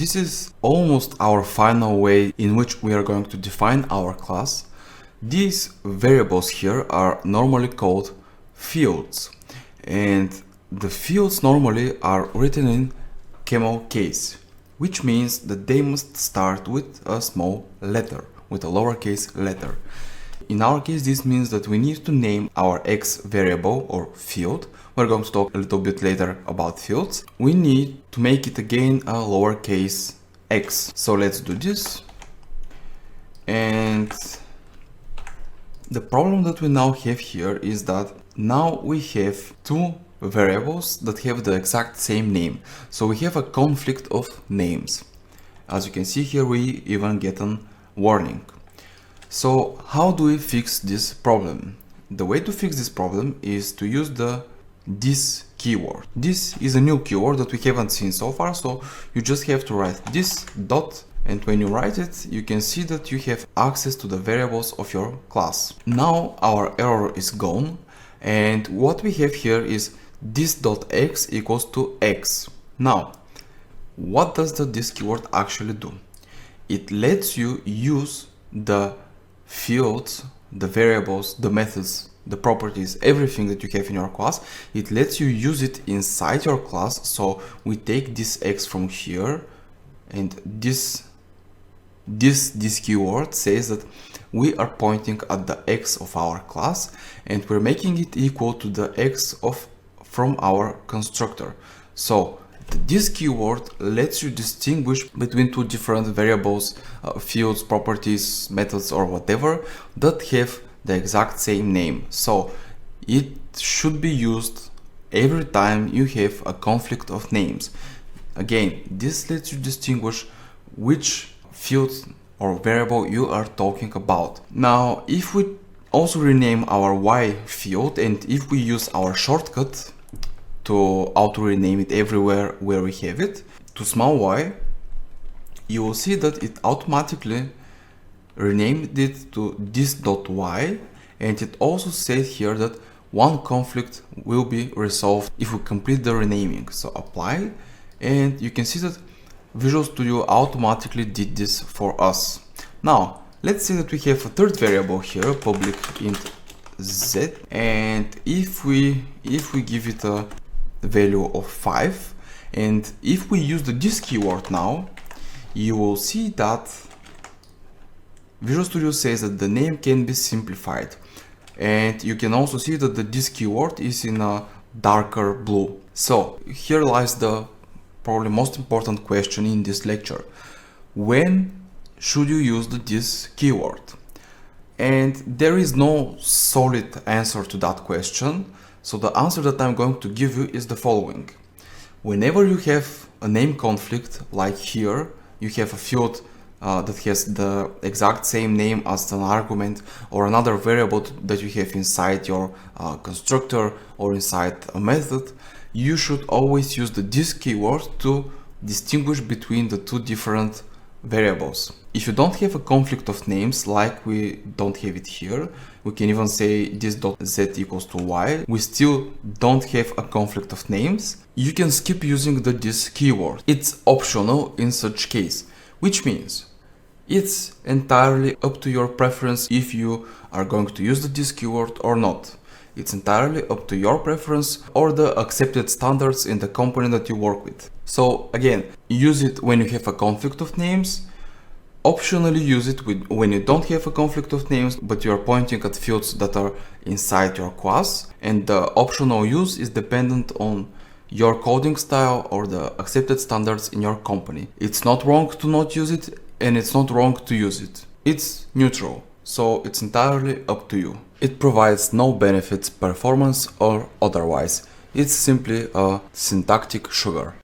This is almost our final way in which we are going to define our class. These variables here are normally called fields, and the fields normally are written in camel case, which means that they must start with a small letter, with a lowercase letter. In our case, this means that we need to name our x variable or field. We're going to talk a little bit later about fields. We need to make it again a lowercase x. So let's do this. And the problem that we now have here is that now we have two variables that have the exact same name. So we have a conflict of names. As you can see here, we even get a warning. So how do we fix this problem? The way to fix this problem is to use this keyword. This is a new keyword that we haven't seen so far, so you just have to write this dot, and when you write it, you can see that you have access to the variables of your class. Now our error is gone, and what we have here is this.x equals to x. Now, what does this keyword actually do? It lets you use the fields, the variables, the methods, the properties, everything that you have in your class. It lets you use it inside your class. So we take this x from here, and this keyword says that we are pointing at the x of our class, and we're making it equal to the x from our constructor. So this keyword lets you distinguish between two different variables, fields, properties, methods, or whatever that have the exact same name. So it should be used every time you have a conflict of names. Again, this lets you distinguish which field or variable you are talking about. Now, if we also rename our y field, and if we use our shortcut to auto rename it everywhere where we have it to small y, you will see that it automatically renamed it to this.y, and it also said here that one conflict will be resolved if we complete the renaming. So apply, and you can see that Visual Studio automatically did this for us. Now let's say that we have a third variable here, public int z, and if we give it a value of 5, and if we use this keyword now, you will see that Visual Studio says that the name can be simplified, and you can also see that this keyword is in a darker blue. So here lies the probably most important question in this lecture: when should you use this keyword? And there is no solid answer to that question. So the answer that I'm going to give you is the following. Whenever you have a name conflict, like here, you have a field that has the exact same name as an argument or another variable that you have inside your constructor or inside a method, you should always use this keyword to distinguish between the two different variables. If you don't have a conflict of names, like we don't have it here, we can even say this.z equals to y, we still don't have a conflict of names, you can skip using this keyword. It's optional in such case, which means it's entirely up to your preference if you are going to use this keyword or not. It's entirely up to your preference or the accepted standards in the company that you work with. So again, use it when you have a conflict of names. Optionally use it when you don't have a conflict of names, but you are pointing at fields that are inside your class. And the optional use is dependent on your coding style or the accepted standards in your company. It's not wrong to not use it, and it's not wrong to use it. It's neutral, so it's entirely up to you. It provides no benefits, performance or otherwise. It's simply a syntactic sugar.